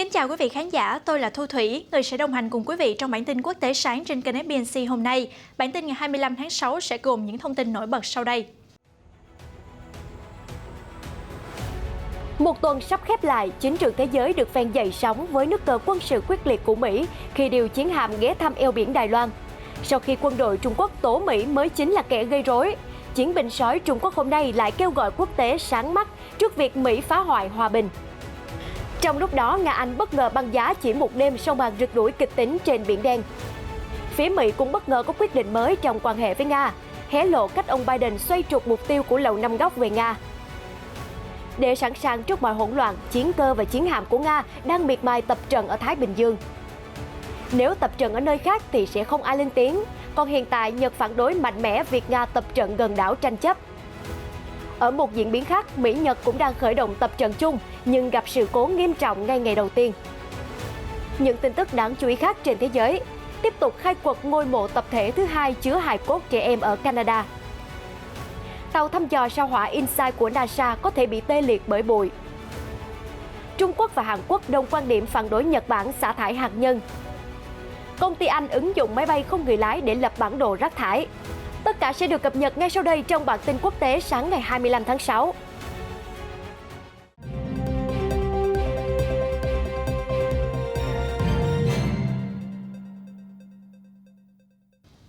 kính chào quý vị khán giả, tôi là Thu Thủy, người sẽ đồng hành cùng quý vị trong bản tin quốc tế sáng trên kênh FBNC hôm nay. Bản tin ngày 25 tháng 6 sẽ gồm những thông tin nổi bật sau đây. Một tuần sắp khép lại, chính trường thế giới được phen dậy sóng với nước cờ quân sự quyết liệt của Mỹ khi điều chiến hạm ghé thăm eo biển Đài Loan. Sau khi quân đội Trung Quốc tố Mỹ mới chính là kẻ gây rối, chiến binh sói Trung Quốc hôm nay lại kêu gọi quốc tế sáng mắt trước việc Mỹ phá hoại hòa bình. Trong lúc đó, Nga-Anh bất ngờ băng giá chỉ một đêm sau màn rượt đuổi kịch tính trên Biển Đen. Phía Mỹ cũng bất ngờ có quyết định mới trong quan hệ với Nga, hé lộ cách ông Biden xoay trục mục tiêu của Lầu Năm Góc về Nga. Để sẵn sàng trước mọi hỗn loạn, chiến cơ và chiến hạm của Nga đang miệt mài tập trận ở Thái Bình Dương. Nếu tập trận ở nơi khác thì sẽ không ai lên tiếng, còn hiện tại Nhật phản đối mạnh mẽ việc Nga tập trận gần đảo tranh chấp. Ở một diễn biến khác, Mỹ-Nhật cũng đang khởi động tập trận chung nhưng gặp sự cố nghiêm trọng ngay ngày đầu tiên. Những tin tức đáng chú ý khác trên thế giới: tiếp tục khai quật ngôi mộ tập thể thứ hai chứa hài cốt trẻ em ở Canada. Tàu thăm dò sao hỏa InSight của NASA có thể bị tê liệt bởi bụi. Trung Quốc và Hàn Quốc đồng quan điểm phản đối Nhật Bản xả thải hạt nhân. Công ty Anh ứng dụng máy bay không người lái để lập bản đồ rác thải. Tất cả sẽ được cập nhật ngay sau đây trong bản tin quốc tế sáng ngày 25 tháng 6.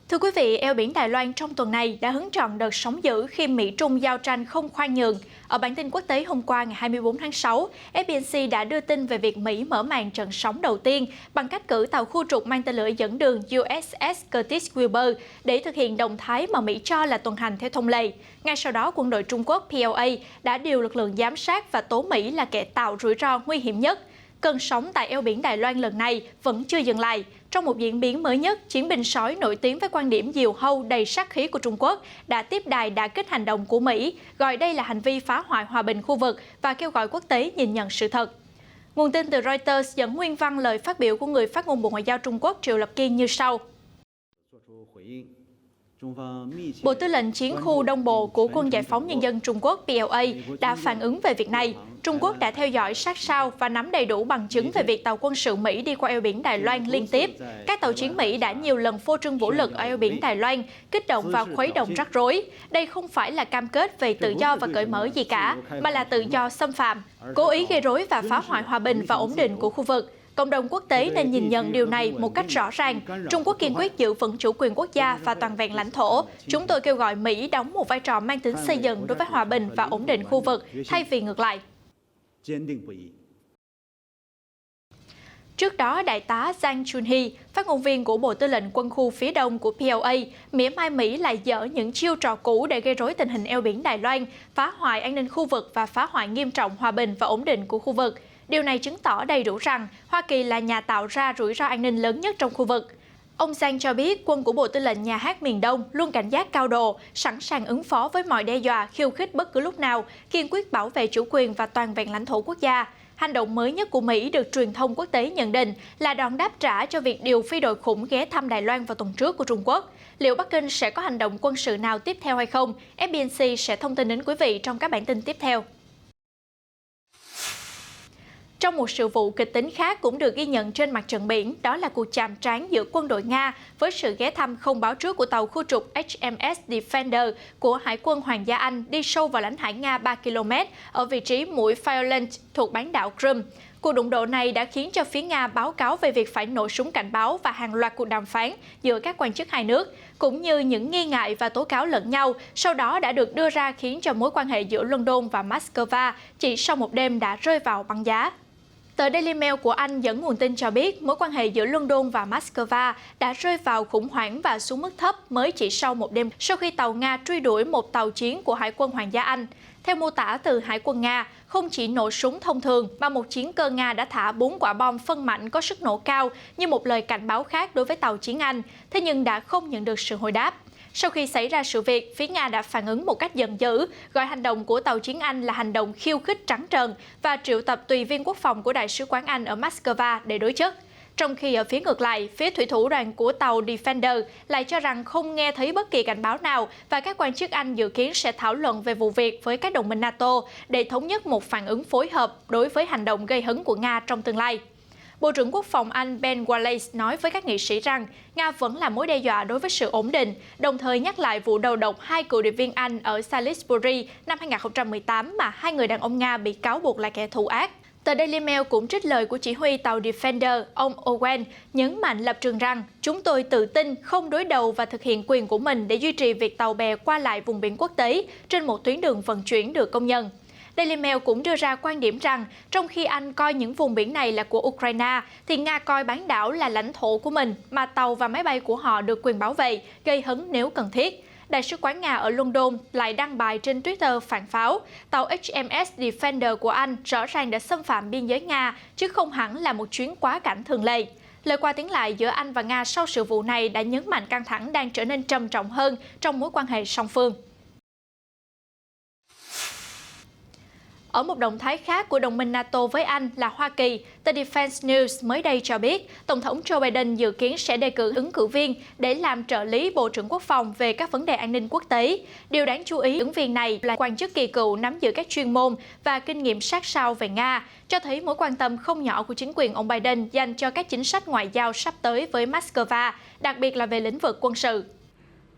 Thưa quý vị, eo biển Đài Loan trong tuần này đã hứng trọn đợt sóng dữ khi Mỹ-Trung giao tranh không khoan nhượng. Ở bản tin quốc tế hôm qua ngày 24 tháng 6, FBNC đã đưa tin về việc Mỹ mở màn trận sóng đầu tiên bằng cách cử tàu khu trục mang tên lửa dẫn đường USS Curtis Wilbur để thực hiện động thái mà Mỹ cho là tuần hành theo thông lệ. Ngay sau đó, quân đội Trung Quốc PLA đã điều lực lượng giám sát và tố Mỹ là kẻ tạo rủi ro nguy hiểm nhất. Cơn sóng tại eo biển Đài Loan lần này vẫn chưa dừng lại. Trong một diễn biến mới nhất, chiến binh sói nổi tiếng với quan điểm diều hâu đầy sát khí của Trung Quốc đã tiếp đài đả kích hành động của Mỹ, gọi đây là hành vi phá hoại hòa bình khu vực và kêu gọi quốc tế nhìn nhận sự thật. Nguồn tin từ Reuters dẫn nguyên văn lời phát biểu của người phát ngôn Bộ Ngoại giao Trung Quốc Triệu Lập Kiên như sau. Bộ Tư lệnh Chiến khu Đông Bộ của Quân Giải phóng Nhân dân Trung Quốc PLA đã phản ứng về việc này. Trung Quốc đã theo dõi sát sao và nắm đầy đủ bằng chứng về việc tàu quân sự Mỹ đi qua eo biển Đài Loan liên tiếp. Các tàu chiến Mỹ đã nhiều lần phô trương vũ lực ở eo biển Đài Loan, kích động và khuấy động rắc rối. Đây không phải là cam kết về tự do và cởi mở gì cả, mà là tự do xâm phạm, cố ý gây rối và phá hoại hòa bình và ổn định của khu vực. Cộng đồng quốc tế nên nhìn nhận điều này một cách rõ ràng. Trung Quốc kiên quyết giữ vững chủ quyền quốc gia và toàn vẹn lãnh thổ. Chúng tôi kêu gọi Mỹ đóng một vai trò mang tính xây dựng đối với hòa bình và ổn định khu vực, thay vì ngược lại. Trước đó, Đại tá Zhang Chunhee, phát ngôn viên của Bộ Tư lệnh Quân khu phía Đông của PLA, mỉa mai Mỹ lại dở những chiêu trò cũ để gây rối tình hình eo biển Đài Loan, phá hoại an ninh khu vực và phá hoại nghiêm trọng hòa bình và ổn định của khu vực. Điều này chứng tỏ đầy đủ rằng Hoa Kỳ là nhà tạo ra rủi ro an ninh lớn nhất trong khu vực. Ông Zhang cho biết quân của Bộ Tư lệnh Nhà hát miền Đông luôn cảnh giác cao độ, sẵn sàng ứng phó với mọi đe dọa, khiêu khích bất cứ lúc nào, kiên quyết bảo vệ chủ quyền và toàn vẹn lãnh thổ quốc gia. Hành động mới nhất của Mỹ được truyền thông quốc tế nhận định là đòn đáp trả cho việc điều phi đội khủng ghé thăm Đài Loan vào tuần trước của Trung Quốc. Liệu Bắc Kinh sẽ có hành động quân sự nào tiếp theo hay không? FBNC sẽ thông tin đến quý vị trong các bản tin tiếp theo. Trong một sự vụ kịch tính khác cũng được ghi nhận trên mặt trận biển, đó là cuộc chạm trán giữa quân đội Nga với sự ghé thăm không báo trước của tàu khu trục HMS Defender của Hải quân Hoàng gia Anh đi sâu vào lãnh hải Nga 3 km ở vị trí mũi Fireland thuộc bán đảo Crimea. Cuộc đụng độ này đã khiến cho phía Nga báo cáo về việc phải nổ súng cảnh báo và hàng loạt cuộc đàm phán giữa các quan chức hai nước, cũng như những nghi ngại và tố cáo lẫn nhau sau đó đã được đưa ra khiến cho mối quan hệ giữa London và Moscow chỉ sau một đêm đã rơi vào băng giá. Tờ Daily Mail của Anh dẫn nguồn tin cho biết mối quan hệ giữa London và Moscow đã rơi vào khủng hoảng và xuống mức thấp mới chỉ sau một đêm sau khi tàu Nga truy đuổi một tàu chiến của Hải quân Hoàng gia Anh. Theo mô tả từ Hải quân Nga, không chỉ nổ súng thông thường mà một chiến cơ Nga đã thả 4 quả bom phân mảnh có sức nổ cao như một lời cảnh báo khác đối với tàu chiến Anh, thế nhưng đã không nhận được sự hồi đáp. Sau khi xảy ra sự việc, phía Nga đã phản ứng một cách giận dữ, gọi hành động của tàu chiến Anh là hành động khiêu khích trắng trợn và triệu tập tùy viên quốc phòng của Đại sứ quán Anh ở Moscow để đối chất. Trong khi ở phía ngược lại, phía thủy thủ đoàn của tàu Defender lại cho rằng không nghe thấy bất kỳ cảnh báo nào và các quan chức Anh dự kiến sẽ thảo luận về vụ việc với các đồng minh NATO để thống nhất một phản ứng phối hợp đối với hành động gây hấn của Nga trong tương lai. Bộ trưởng Quốc phòng Anh Ben Wallace nói với các nghị sĩ rằng Nga vẫn là mối đe dọa đối với sự ổn định, đồng thời nhắc lại vụ đầu độc hai cựu điệp viên Anh ở Salisbury năm 2018 mà hai người đàn ông Nga bị cáo buộc là kẻ thù ác. Tờ Daily Mail cũng trích lời của chỉ huy tàu Defender, ông Owen, nhấn mạnh lập trường rằng chúng tôi tự tin không đối đầu và thực hiện quyền của mình để duy trì việc tàu bè qua lại vùng biển quốc tế trên một tuyến đường vận chuyển được công nhận. Daily Mail cũng đưa ra quan điểm rằng trong khi Anh coi những vùng biển này là của Ukraine, thì Nga coi bán đảo là lãnh thổ của mình mà tàu và máy bay của họ được quyền bảo vệ, gây hấn nếu cần thiết. Đại sứ quán Nga ở London lại đăng bài trên Twitter phản pháo, tàu HMS Defender của Anh rõ ràng đã xâm phạm biên giới Nga, chứ không hẳn là một chuyến quá cảnh thường lệ. Lời qua tiếng lại giữa Anh và Nga sau sự vụ này đã nhấn mạnh căng thẳng đang trở nên trầm trọng hơn trong mối quan hệ song phương. Ở một động thái khác của đồng minh NATO với Anh là Hoa Kỳ, tờ Defense News mới đây cho biết Tổng thống Joe Biden dự kiến sẽ đề cử ứng cử viên để làm trợ lý Bộ trưởng Quốc phòng về các vấn đề an ninh quốc tế. Điều đáng chú ý, ứng viên này là quan chức kỳ cựu nắm giữ các chuyên môn và kinh nghiệm sát sao về Nga, cho thấy mối quan tâm không nhỏ của chính quyền ông Biden dành cho các chính sách ngoại giao sắp tới với Moscow, đặc biệt là về lĩnh vực quân sự.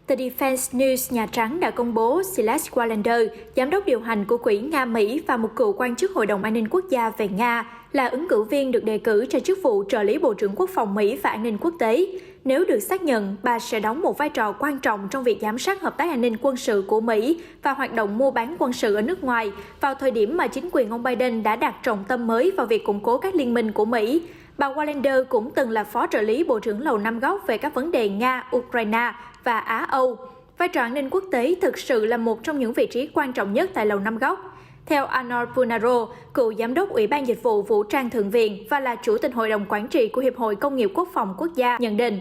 Tờ Defense News Nhà Trắng đã công bố Celeste Wallander, giám đốc điều hành của Quỹ Nga-Mỹ và một cựu quan chức Hội đồng An ninh Quốc gia về Nga, là ứng cử viên được đề cử cho chức vụ trợ lý Bộ trưởng Quốc phòng Mỹ và An ninh Quốc tế. Nếu được xác nhận, bà sẽ đóng một vai trò quan trọng trong việc giám sát hợp tác an ninh quân sự của Mỹ và hoạt động mua bán quân sự ở nước ngoài, vào thời điểm mà chính quyền ông Biden đã đặt trọng tâm mới vào việc củng cố các liên minh của Mỹ. Bà Wallander cũng từng là phó trợ lý Bộ trưởng Lầu Năm Góc về các vấn đề Nga, Ukraine và Á-Âu. Vai trò an ninh quốc tế thực sự là một trong những vị trí quan trọng nhất tại Lầu Năm Góc. Theo Arnold Punaro, cựu giám đốc Ủy ban Dịch vụ Vũ trang Thượng viện và là chủ tịch Hội đồng Quản trị của Hiệp hội Công nghiệp Quốc phòng Quốc gia, nhận định.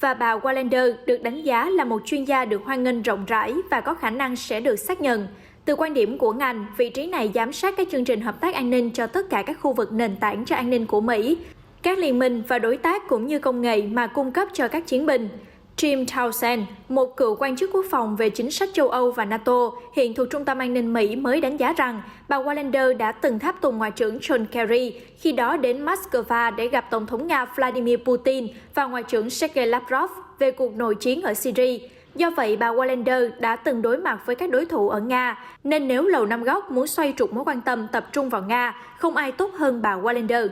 Và bà Wallander được đánh giá là một chuyên gia được hoan nghênh rộng rãi và có khả năng sẽ được xác nhận. Từ quan điểm của ngành, vị trí này giám sát các chương trình hợp tác an ninh cho tất cả các khu vực nền tảng cho an ninh của Mỹ, các liên minh và đối tác cũng như công nghệ mà cung cấp cho các chiến binh. Jim Townsend, một cựu quan chức quốc phòng về chính sách châu Âu và NATO, hiện thuộc Trung tâm An ninh Mỹ mới đánh giá rằng bà Wallander đã từng tháp tùng Ngoại trưởng John Kerry, khi đó đến Moscow để gặp Tổng thống Nga Vladimir Putin và Ngoại trưởng Sergei Lavrov về cuộc nội chiến ở Syria. Do vậy, bà Wallander đã từng đối mặt với các đối thủ ở Nga, nên nếu Lầu Năm Góc muốn xoay trục mối quan tâm tập trung vào Nga, không ai tốt hơn bà Wallander.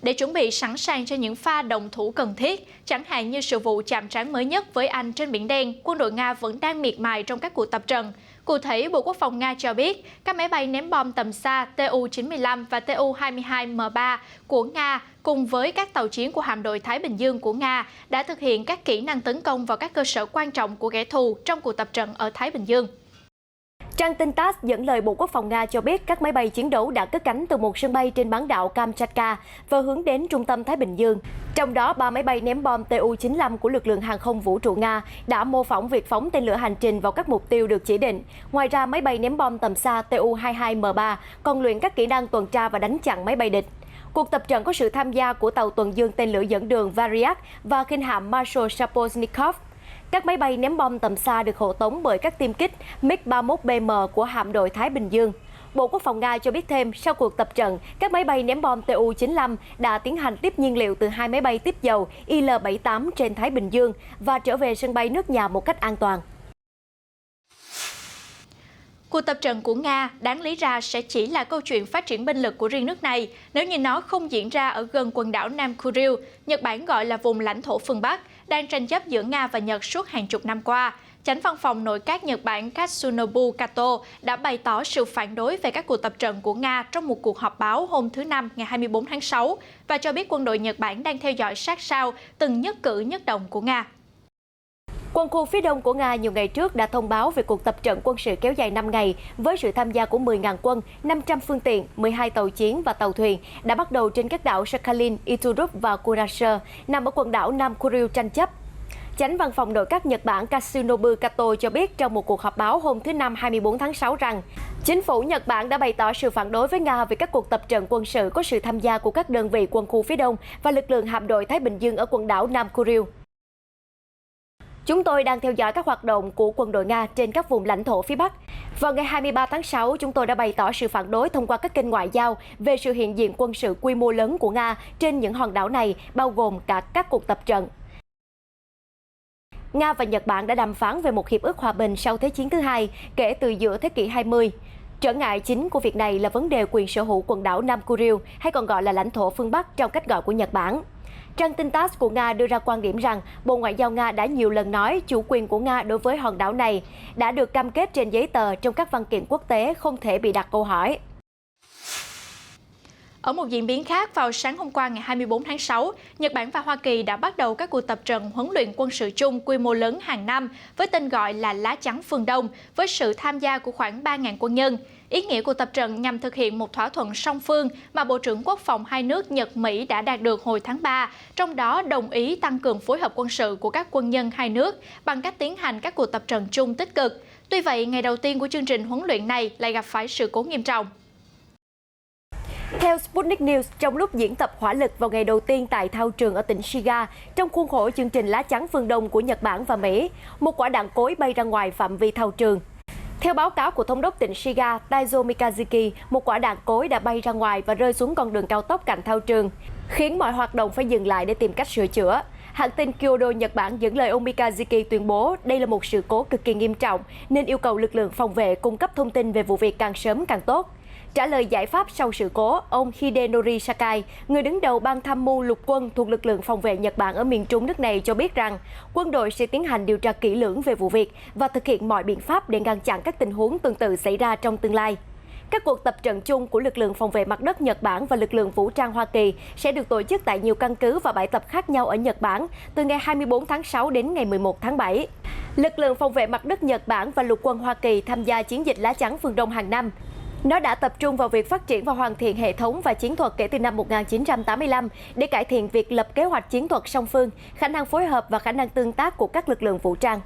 Để chuẩn bị sẵn sàng cho những pha động thủ cần thiết, chẳng hạn như sự vụ chạm trán mới nhất với Anh trên Biển Đen, quân đội Nga vẫn đang miệt mài trong các cuộc tập trận. Cụ thể, Bộ Quốc phòng Nga cho biết các máy bay ném bom tầm xa Tu-95 và Tu-22M3 của Nga cùng với các tàu chiến của hạm đội Thái Bình Dương của Nga đã thực hiện các kỹ năng tấn công vào các cơ sở quan trọng của kẻ thù trong cuộc tập trận ở Thái Bình Dương. Trang tin TASS dẫn lời Bộ Quốc phòng Nga cho biết các máy bay chiến đấu đã cất cánh từ một sân bay trên bán đảo Kamchatka và hướng đến trung tâm Thái Bình Dương. Trong đó, 3 máy bay ném bom Tu-95 của lực lượng hàng không vũ trụ Nga đã mô phỏng việc phóng tên lửa hành trình vào các mục tiêu được chỉ định. Ngoài ra, máy bay ném bom tầm xa Tu-22M3 còn luyện các kỹ năng tuần tra và đánh chặn máy bay địch. Cuộc tập trận có sự tham gia của tàu tuần dương tên lửa dẫn đường Variak và khinh hạm Marshal Shaposhnikov. Các máy bay ném bom tầm xa được hộ tống bởi các tiêm kích MiG-31BM của hạm đội Thái Bình Dương. Bộ Quốc phòng Nga cho biết thêm, sau cuộc tập trận, các máy bay ném bom Tu-95 đã tiến hành tiếp nhiên liệu từ 2 máy bay tiếp dầu Il-78 trên Thái Bình Dương và trở về sân bay nước nhà một cách an toàn. Cuộc tập trận của Nga đáng lý ra sẽ chỉ là câu chuyện phát triển binh lực của riêng nước này nếu như nó không diễn ra ở gần quần đảo Nam Kuril, Nhật Bản gọi là vùng lãnh thổ phương Bắc, đang tranh chấp giữa Nga và Nhật suốt hàng chục năm qua. Chánh văn phòng nội các Nhật Bản Katsunobu Kato đã bày tỏ sự phản đối về các cuộc tập trận của Nga trong một cuộc họp báo hôm thứ Năm ngày 24 tháng 6 và cho biết quân đội Nhật Bản đang theo dõi sát sao từng nhất cử nhất động của Nga. Quân khu phía đông của Nga nhiều ngày trước đã thông báo về cuộc tập trận quân sự kéo dài 5 ngày với sự tham gia của 10.000 quân, 500 phương tiện, 12 tàu chiến và tàu thuyền đã bắt đầu trên các đảo Sakhalin, Iturup và Kurashir, nằm ở quần đảo Nam Kuril tranh chấp. Chánh văn phòng nội các Nhật Bản Katsunobu Kato cho biết trong một cuộc họp báo hôm thứ Năm 24 tháng 6 rằng chính phủ Nhật Bản đã bày tỏ sự phản đối với Nga về các cuộc tập trận quân sự có sự tham gia của các đơn vị quân khu phía đông và lực lượng hạm đội Thái Bình Dương ở quần đảo Nam Kuril. Chúng tôi đang theo dõi các hoạt động của quân đội Nga trên các vùng lãnh thổ phía Bắc. Vào ngày 23 tháng 6, chúng tôi đã bày tỏ sự phản đối thông qua các kênh ngoại giao về sự hiện diện quân sự quy mô lớn của Nga trên những hòn đảo này, bao gồm cả các cuộc tập trận. Nga và Nhật Bản đã đàm phán về một hiệp ước hòa bình sau Thế chiến thứ hai kể từ giữa thế kỷ 20. Trở ngại chính của việc này là vấn đề quyền sở hữu quần đảo Nam Kuril, hay còn gọi là lãnh thổ phương Bắc trong cách gọi của Nhật Bản. Trang tin TASS của Nga đưa ra quan điểm rằng Bộ Ngoại giao Nga đã nhiều lần nói chủ quyền của Nga đối với hòn đảo này đã được cam kết trên giấy tờ trong các văn kiện quốc tế, không thể bị đặt câu hỏi. Ở một diễn biến khác, vào sáng hôm qua ngày 24 tháng 6, Nhật Bản và Hoa Kỳ đã bắt đầu các cuộc tập trận huấn luyện quân sự chung quy mô lớn hàng năm với tên gọi là Lá chắn phương Đông, với sự tham gia của khoảng 3.000 quân nhân. Ý nghĩa của tập trận nhằm thực hiện một thỏa thuận song phương mà Bộ trưởng Quốc phòng hai nước Nhật-Mỹ đã đạt được hồi tháng 3, trong đó đồng ý tăng cường phối hợp quân sự của các quân nhân hai nước bằng cách tiến hành các cuộc tập trận chung tích cực. Tuy vậy, ngày đầu tiên của chương trình huấn luyện này lại gặp phải sự cố nghiêm trọng. Theo Sputnik News, trong lúc diễn tập hỏa lực vào ngày đầu tiên tại thao trường ở tỉnh Shiga, trong khuôn khổ chương trình Lá chắn phương Đông của Nhật Bản và Mỹ, một quả đạn cối bay ra ngoài phạm vi thao trường. Theo báo cáo của thống đốc tỉnh Shiga, Taizo Mikazuki, một quả đạn cối đã bay ra ngoài và rơi xuống con đường cao tốc cạnh thao trường, khiến mọi hoạt động phải dừng lại để tìm cách sửa chữa. Hãng tin Kyodo Nhật Bản dẫn lời ông Mikazuki tuyên bố đây là một sự cố cực kỳ nghiêm trọng, nên yêu cầu lực lượng phòng vệ cung cấp thông tin về vụ việc càng sớm càng tốt. Trả lời giải pháp sau sự cố, ông Hidenori Sakai, người đứng đầu ban tham mưu lục quân thuộc lực lượng phòng vệ Nhật Bản ở miền Trung nước này cho biết rằng quân đội sẽ tiến hành điều tra kỹ lưỡng về vụ việc và thực hiện mọi biện pháp để ngăn chặn các tình huống tương tự xảy ra trong tương lai. Các cuộc tập trận chung của lực lượng phòng vệ mặt đất Nhật Bản và lực lượng vũ trang Hoa Kỳ sẽ được tổ chức tại nhiều căn cứ và bãi tập khác nhau ở Nhật Bản từ ngày 24 tháng 6 đến ngày 11 tháng 7. Lực lượng phòng vệ mặt đất Nhật Bản và lục quân Hoa Kỳ tham gia chiến dịch Lá chắn phương Đông hàng năm. Nó đã tập trung vào việc phát triển và hoàn thiện hệ thống và chiến thuật kể từ năm 1985 để cải thiện việc lập kế hoạch chiến thuật song phương, khả năng phối hợp và khả năng tương tác của các lực lượng vũ trang.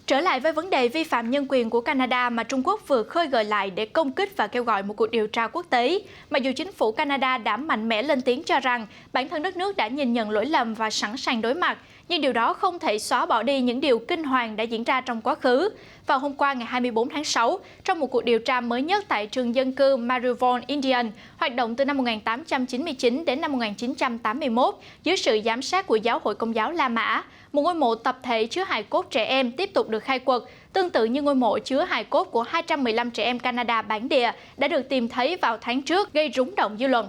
Trở lại với vấn đề vi phạm nhân quyền của Canada mà Trung Quốc vừa khơi gợi lại để công kích và kêu gọi một cuộc điều tra quốc tế. Mặc dù chính phủ Canada đã mạnh mẽ lên tiếng cho rằng bản thân đất nước đã nhìn nhận lỗi lầm và sẵn sàng đối mặt, nhưng điều đó không thể xóa bỏ đi những điều kinh hoàng đã diễn ra trong quá khứ. Vào hôm qua ngày 24 tháng 6, trong một cuộc điều tra mới nhất tại trường dân cư Marivon, Indian, hoạt động từ năm 1899 đến năm 1981 dưới sự giám sát của Giáo hội Công giáo La Mã, một ngôi mộ tập thể chứa hài cốt trẻ em tiếp tục được khai quật, tương tự như ngôi mộ chứa hài cốt của 215 trẻ em Canada bản địa đã được tìm thấy vào tháng trước, gây rúng động dư luận.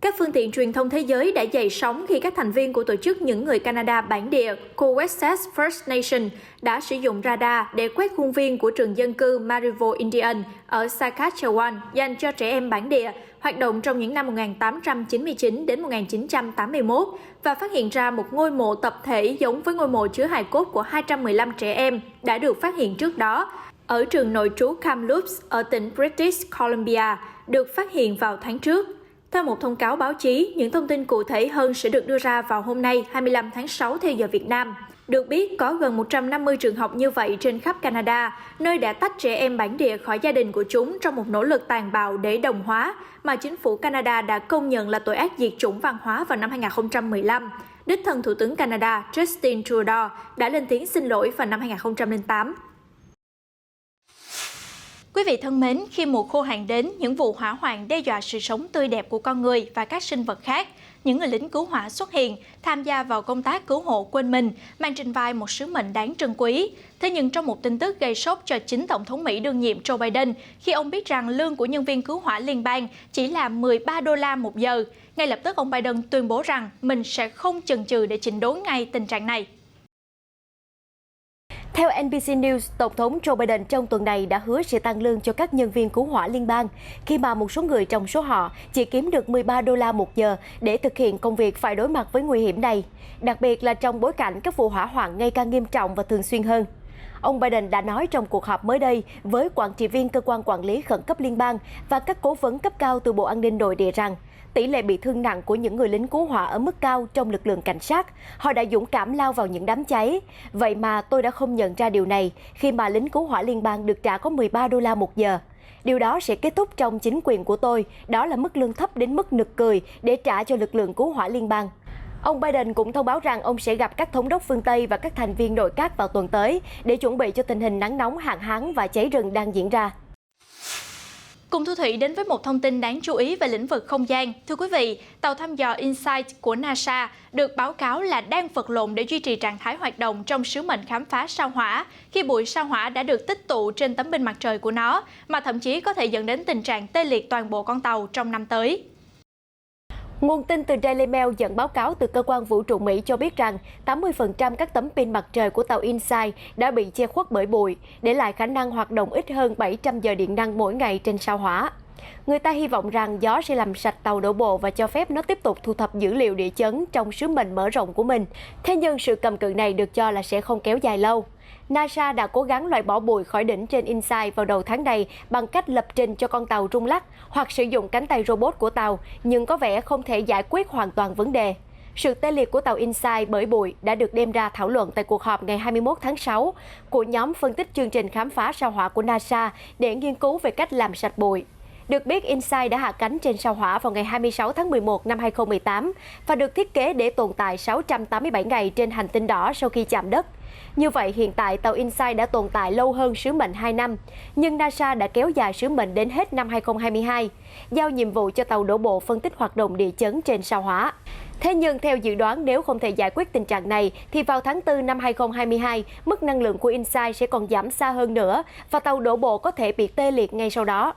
Các phương tiện truyền thông thế giới đã dậy sóng khi các thành viên của tổ chức những người Canada bản địa Coexist First Nation đã sử dụng radar để quét khuôn viên của trường dân cư Marivo Indian ở Saskatchewan dành cho trẻ em bản địa, hoạt động trong những năm 1899 đến 1981 và phát hiện ra một ngôi mộ tập thể giống với ngôi mộ chứa hài cốt của 215 trẻ em đã được phát hiện trước đó ở trường nội trú Kamloops ở tỉnh British Columbia, được phát hiện vào tháng trước. Theo một thông cáo báo chí, những thông tin cụ thể hơn sẽ được đưa ra vào hôm nay 25 tháng 6 theo giờ Việt Nam. Được biết, có gần 150 trường học như vậy trên khắp Canada, nơi đã tách trẻ em bản địa khỏi gia đình của chúng trong một nỗ lực tàn bạo để đồng hóa, mà chính phủ Canada đã công nhận là tội ác diệt chủng văn hóa vào năm 2015. Đích thân Thủ tướng Canada Justin Trudeau đã lên tiếng xin lỗi vào năm 2008. Quý vị thân mến, khi mùa khô hạn đến, những vụ hỏa hoạn đe dọa sự sống tươi đẹp của con người và các sinh vật khác, những người lính cứu hỏa xuất hiện, tham gia vào công tác cứu hộ quên mình, mang trên vai một sứ mệnh đáng trân quý. Thế nhưng trong một tin tức gây sốc cho chính Tổng thống Mỹ đương nhiệm Joe Biden, khi ông biết rằng lương của nhân viên cứu hỏa liên bang chỉ là 13 đô la một giờ, ngay lập tức ông Biden tuyên bố rằng mình sẽ không chần chừ để chỉnh đốn ngay tình trạng này. Theo NBC News, Tổng thống Joe Biden trong tuần này đã hứa sẽ tăng lương cho các nhân viên cứu hỏa liên bang, khi mà một số người trong số họ chỉ kiếm được 13 đô la một giờ để thực hiện công việc phải đối mặt với nguy hiểm này, đặc biệt là trong bối cảnh các vụ hỏa hoạn ngày càng nghiêm trọng và thường xuyên hơn. Ông Biden đã nói trong cuộc họp mới đây với quản trị viên cơ quan quản lý khẩn cấp liên bang và các cố vấn cấp cao từ Bộ An ninh Nội địa rằng tỷ lệ bị thương nặng của những người lính cứu hỏa ở mức cao trong lực lượng cảnh sát. Họ đã dũng cảm lao vào những đám cháy. Vậy mà tôi đã không nhận ra điều này khi mà lính cứu hỏa liên bang được trả có 13 đô la một giờ. Điều đó sẽ kết thúc trong chính quyền của tôi. Đó là mức lương thấp đến mức nực cười để trả cho lực lượng cứu hỏa liên bang. Ông Biden cũng thông báo rằng ông sẽ gặp các thống đốc phương Tây và các thành viên nội các vào tuần tới để chuẩn bị cho tình hình nắng nóng, hạn hán và cháy rừng đang diễn ra. Cùng Thu Thủy đến với một thông tin đáng chú ý về lĩnh vực không gian. Thưa quý vị, tàu thăm dò InSight của NASA được báo cáo là đang vật lộn để duy trì trạng thái hoạt động trong sứ mệnh khám phá sao hỏa, khi bụi sao hỏa đã được tích tụ trên tấm pin mặt trời của nó, mà thậm chí có thể dẫn đến tình trạng tê liệt toàn bộ con tàu trong năm tới. Nguồn tin từ Daily Mail dẫn báo cáo từ cơ quan vũ trụ Mỹ cho biết rằng 80% các tấm pin mặt trời của tàu InSight đã bị che khuất bởi bụi, để lại khả năng hoạt động ít hơn 700 giờ điện năng mỗi ngày trên sao hỏa. Người ta hy vọng rằng gió sẽ làm sạch tàu đổ bộ và cho phép nó tiếp tục thu thập dữ liệu địa chấn trong sứ mệnh mở rộng của mình. Thế nhưng sự cầm cự này được cho là sẽ không kéo dài lâu. NASA đã cố gắng loại bỏ bụi khỏi đỉnh trên InSight vào đầu tháng này bằng cách lập trình cho con tàu rung lắc hoặc sử dụng cánh tay robot của tàu, nhưng có vẻ không thể giải quyết hoàn toàn vấn đề. Sự tê liệt của tàu InSight bởi bụi đã được đem ra thảo luận tại cuộc họp ngày 21 tháng 6 của nhóm phân tích chương trình khám phá sao hỏa của NASA để nghiên cứu về cách làm sạch bụi. Được biết, InSight đã hạ cánh trên sao hỏa vào ngày 26 tháng 11 năm 2018 và được thiết kế để tồn tại 687 ngày trên hành tinh đỏ sau khi chạm đất. Như vậy, hiện tại tàu InSight đã tồn tại lâu hơn sứ mệnh 2 năm, nhưng NASA đã kéo dài sứ mệnh đến hết năm 2022, giao nhiệm vụ cho tàu đổ bộ phân tích hoạt động địa chấn trên sao hỏa. Thế nhưng theo dự đoán, nếu không thể giải quyết tình trạng này, thì vào tháng 4 năm 2022, mức năng lượng của InSight sẽ còn giảm xa hơn nữa và tàu đổ bộ có thể bị tê liệt ngay sau đó.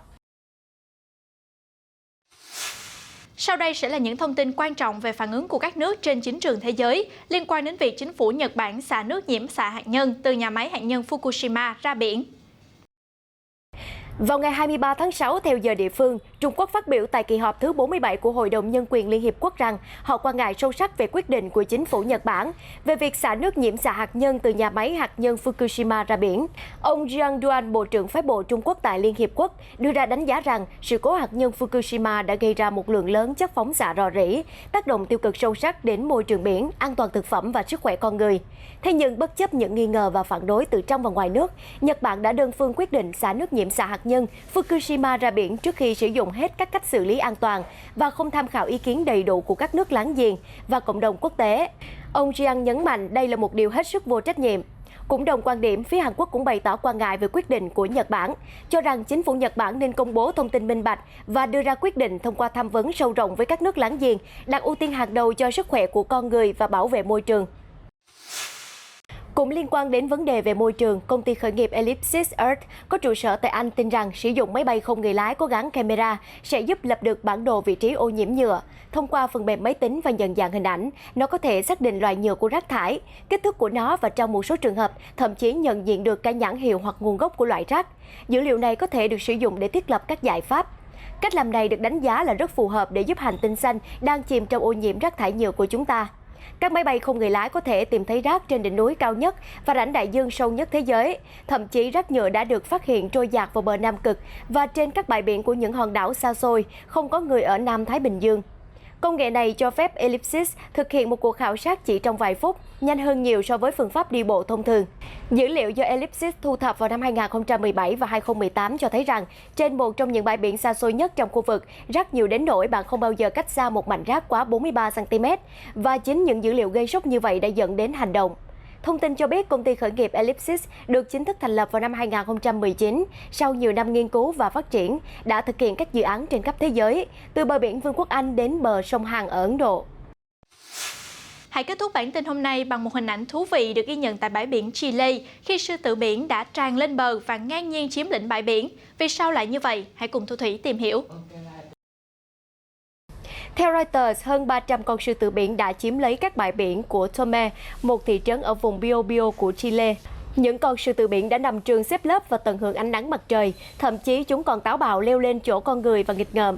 Sau đây sẽ là những thông tin quan trọng về phản ứng của các nước trên chính trường thế giới liên quan đến việc chính phủ Nhật Bản xả nước nhiễm xạ hạt nhân từ nhà máy hạt nhân Fukushima ra biển. Vào ngày 23 tháng 6 theo giờ địa phương, Trung Quốc phát biểu tại kỳ họp thứ 47 của Hội đồng Nhân quyền Liên Hiệp Quốc rằng họ quan ngại sâu sắc về quyết định của chính phủ Nhật Bản về việc xả nước nhiễm xạ hạt nhân từ nhà máy hạt nhân Fukushima ra biển. Ông Jiang Duan, Bộ trưởng Phái bộ Trung Quốc tại Liên Hiệp Quốc, đưa ra đánh giá rằng sự cố hạt nhân Fukushima đã gây ra một lượng lớn chất phóng xạ rò rỉ, tác động tiêu cực sâu sắc đến môi trường biển, an toàn thực phẩm và sức khỏe con người. Thế nhưng bất chấp những nghi ngờ và phản đối từ trong và ngoài nước, Nhật Bản đã đơn phương quyết định xả nước nhiễm xạ hạt nhân Fukushima ra biển trước khi sử dụng hết các cách xử lý an toàn và không tham khảo ý kiến đầy đủ của các nước láng giềng và cộng đồng quốc tế. Ông Jiang nhấn mạnh đây là một điều hết sức vô trách nhiệm. Cũng đồng quan điểm, phía Hàn Quốc cũng bày tỏ quan ngại về quyết định của Nhật Bản, cho rằng chính phủ Nhật Bản nên công bố thông tin minh bạch và đưa ra quyết định thông qua tham vấn sâu rộng với các nước láng giềng, đặt ưu tiên hàng đầu cho sức khỏe của con người và bảo vệ môi trường. Cũng liên quan đến vấn đề về môi trường, công ty khởi nghiệp Ellipsis Earth có trụ sở tại Anh tin rằng sử dụng máy bay không người lái có gắn camera sẽ giúp lập được bản đồ vị trí ô nhiễm nhựa. Thông qua phần mềm máy tính và nhận dạng hình ảnh, nó có thể xác định loại nhựa của rác thải, kích thước của nó và trong một số trường hợp, thậm chí nhận diện được cả nhãn hiệu hoặc nguồn gốc của loại rác. Dữ liệu này có thể được sử dụng để thiết lập các giải pháp. Cách làm này được đánh giá là rất phù hợp để giúp hành tinh xanh đang chìm trong ô nhiễm rác thải nhựa của chúng ta. Các máy bay không người lái có thể tìm thấy rác trên đỉnh núi cao nhất và rãnh đại dương sâu nhất thế giới. Thậm chí rác nhựa đã được phát hiện trôi dạt vào bờ Nam Cực và trên các bãi biển của những hòn đảo xa xôi, không có người ở Nam Thái Bình Dương. Công nghệ này cho phép Ellipsis thực hiện một cuộc khảo sát chỉ trong vài phút, nhanh hơn nhiều so với phương pháp đi bộ thông thường. Dữ liệu do Ellipsis thu thập vào năm 2017 và 2018 cho thấy rằng trên một trong những bãi biển xa xôi nhất trong khu vực, rác nhiều đến nỗi bạn không bao giờ cách xa một mảnh rác quá 43 cm. Và chính những dữ liệu gây sốc như vậy đã dẫn đến hành động. Thông tin cho biết công ty khởi nghiệp Ellipsis được chính thức thành lập vào năm 2019, sau nhiều năm nghiên cứu và phát triển, đã thực hiện các dự án trên khắp thế giới, từ bờ biển Vương quốc Anh đến bờ sông Hàn ở Ấn Độ. Hãy kết thúc bản tin hôm nay bằng một hình ảnh thú vị được ghi nhận tại bãi biển Chile khi sư tử biển đã tràn lên bờ và ngang nhiên chiếm lĩnh bãi biển. Vì sao lại như vậy? Hãy cùng Thu Thủy tìm hiểu. Theo Reuters, hơn 300 con sư tử biển đã chiếm lấy các bãi biển của Tome, một thị trấn ở vùng Biobío của Chile. Những con sư tử biển đã nằm trường xếp lớp và tận hưởng ánh nắng mặt trời, thậm chí chúng còn táo bạo leo lên chỗ con người và nghịch ngợm.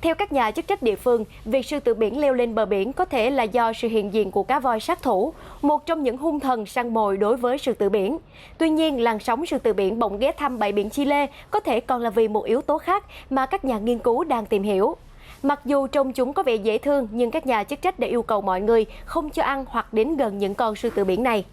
Theo các nhà chức trách địa phương, việc sư tử biển leo lên bờ biển có thể là do sự hiện diện của cá voi sát thủ, một trong những hung thần săn mồi đối với sư tử biển. Tuy nhiên, làn sóng sư tử biển bỗng ghé thăm bãi biển Chile có thể còn là vì một yếu tố khác mà các nhà nghiên cứu đang tìm hiểu. Mặc dù trông chúng có vẻ dễ thương, nhưng các nhà chức trách đã yêu cầu mọi người không cho ăn hoặc đến gần những con sư tử biển này.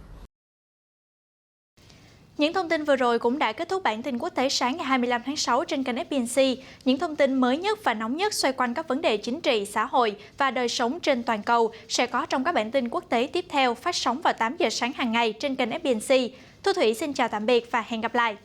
Những thông tin vừa rồi cũng đã kết thúc bản tin quốc tế sáng ngày 25 tháng 6 trên kênh FBNC. Những thông tin mới nhất và nóng nhất xoay quanh các vấn đề chính trị, xã hội và đời sống trên toàn cầu sẽ có trong các bản tin quốc tế tiếp theo phát sóng vào 8 giờ sáng hàng ngày trên kênh FBNC. Thu Thủy xin chào tạm biệt và hẹn gặp lại.